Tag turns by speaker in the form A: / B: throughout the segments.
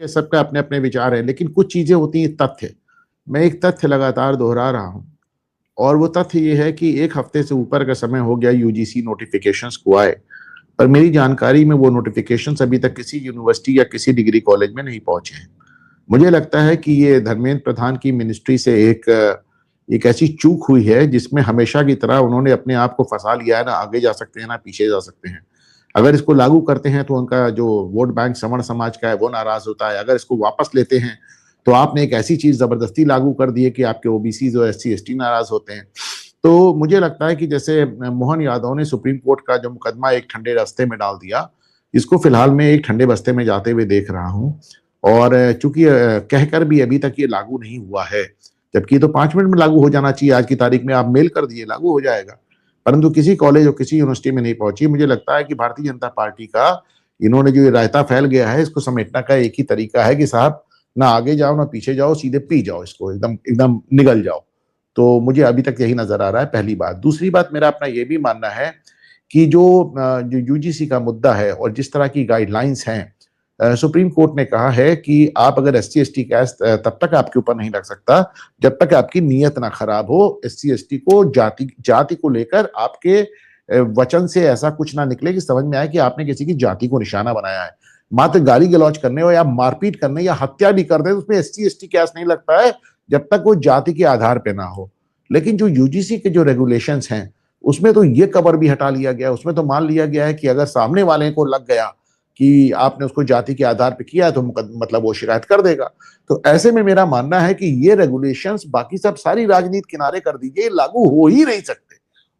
A: ये सबका अपने अपने विचार है, लेकिन कुछ चीजें होती हैं तथ्य। मैं एक तथ्य लगातार दोहरा रहा हूं, और वो तथ्य ये है कि एक हफ्ते से ऊपर का समय हो गया यूजीसी नोटिफिकेशंस को आए, पर मेरी जानकारी में वो नोटिफिकेशंस अभी तक किसी यूनिवर्सिटी या किसी डिग्री कॉलेज में नहीं पहुंचे हैं। मुझे लगता है कि ये धर्मेंद्र प्रधान की मिनिस्ट्री से एक ऐसी चूक हुई है जिसमें हमेशा की तरह उन्होंने अपने आप को फंसा लिया है, ना आगे जा सकते हैं ना पीछे जा सकते हैं। अगर इसको लागू करते हैं तो उनका जो वोट बैंक सवर्ण समाज का है वो नाराज होता है, अगर इसको वापस लेते हैं तो आपने एक ऐसी चीज जबरदस्ती लागू कर दी है कि आपके ओबीसी और एससी एसटी नाराज होते हैं। तो मुझे लगता है कि जैसे मोहन यादव ने सुप्रीम कोर्ट का जो मुकदमा एक ठंडे रास्ते में डाल दिया, इसको फिलहाल मैं एक ठंडे बस्ते में जाते हुए देख रहा हूँ। और चूंकि कहकर भी अभी तक ये लागू नहीं हुआ है, जबकि तो 5 मिनट में लागू हो जाना चाहिए। आज की तारीख में आप मेल कर दिए, लागू हो जाएगा, परंतु किसी कॉलेज और किसी यूनिवर्सिटी में नहीं पहुंची। मुझे लगता है कि भारतीय जनता पार्टी का इन्होंने जो ये रायता फैल गया है, इसको समेटने का एक ही तरीका है कि साहब ना आगे जाओ ना पीछे जाओ, सीधे पी जाओ, इसको एकदम एकदम निगल जाओ। तो मुझे अभी तक यही नजर आ रहा है, पहली बात। दूसरी बात, मेरा अपना ये भी मानना है कि जो यूजीसी का मुद्दा है और जिस तरह की गाइडलाइंस हैं, सुप्रीम कोर्ट ने कहा है कि आप अगर एससी एसटी कैस्ट तब तक आपके ऊपर नहीं लग सकता जब तक आपकी नीयत ना खराब हो। एससी एसटी को जाति जाति को लेकर आपके वचन से ऐसा कुछ ना निकले कि समझ में आए कि आपने किसी की जाति को निशाना बनाया है। मात्र गाली गलौज करने हो या मारपीट करने या हत्या भी कर दे तो उसमें एससी एसटी कैस नहीं लगता है जब तक वो जाति के आधार पे ना हो। लेकिन जो यूजीसी के जो रेगुलेशंस हैं उसमें तो ये कवर भी हटा लिया गया। उसमें तो मान लिया गया है कि अगर सामने वाले को लग गया कि आपने उसको जाति के आधार पे किया है तो मतलब वो शिकायत कर देगा। तो ऐसे में मेरा मानना है कि ये रेगुलेशंस, बाकी सब सारी राजनीति किनारे कर दीजिए, लागू हो ही नहीं सकते,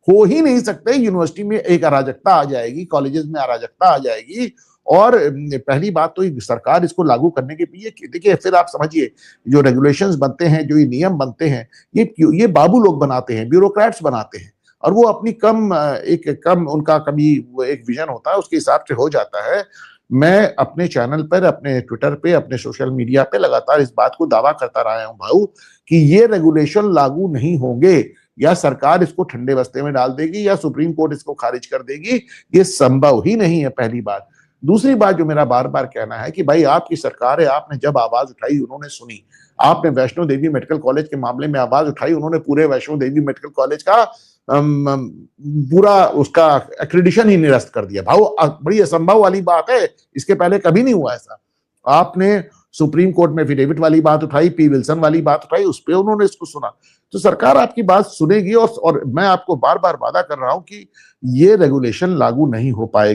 A: हो ही नहीं सकते। यूनिवर्सिटी में एक अराजकता आ जाएगी, कॉलेजेस में अराजकता आ जाएगी। और पहली बात तो सरकार इसको लागू करने के पीछे, देखिए फिर आप समझिए, जो रेगुलेशंस बनते हैं, जो ये नियम बनते हैं, ये बाबू लोग बनाते हैं, ब्यूरोक्रेट्स बनाते हैं, और वो अपनी कम उनका कभी वो एक विजन होता है, उसके हिसाब से हो जाता है। मैं अपने चैनल पर, अपने ट्विटर पे, अपने सोशल मीडिया पे लगातार इस बात को दावा करता रहा हूं भाऊ कि ये रेगुलेशन लागू नहीं होंगे, या सरकार इसको ठंडे बस्ते में डाल देगी या सुप्रीम कोर्ट इसको खारिज कर देगी। ये संभव ही नहीं है, पहली बात। दूसरी बात जो मेरा बार बार कहना है कि भाई आपकी सरकार है, आपने जब आवाज उठाई उन्होंने सुनी। आपने वैष्णो देवी मेडिकल कॉलेज के मामले में आवाज उठाई, उन्होंने पूरे वैष्णो देवी मेडिकल कॉलेज का पूरा उसका एक्रेडिशन ही निरस्त कर दिया। भाव बड़ी असंभव वाली बात है, इसके पहले कभी नहीं हुआ ऐसा। आपने सुप्रीम कोर्ट में एफिडेविट वाली बात उठाई, पी विल्सन वाली बात उठाई, उस पर उन्होंने इसको सुना। तो सरकार आपकी बात सुनेगी, और मैं आपको बार बार वादा कर रहा हूं कि ये रेगुलेशन लागू नहीं हो पाएगा।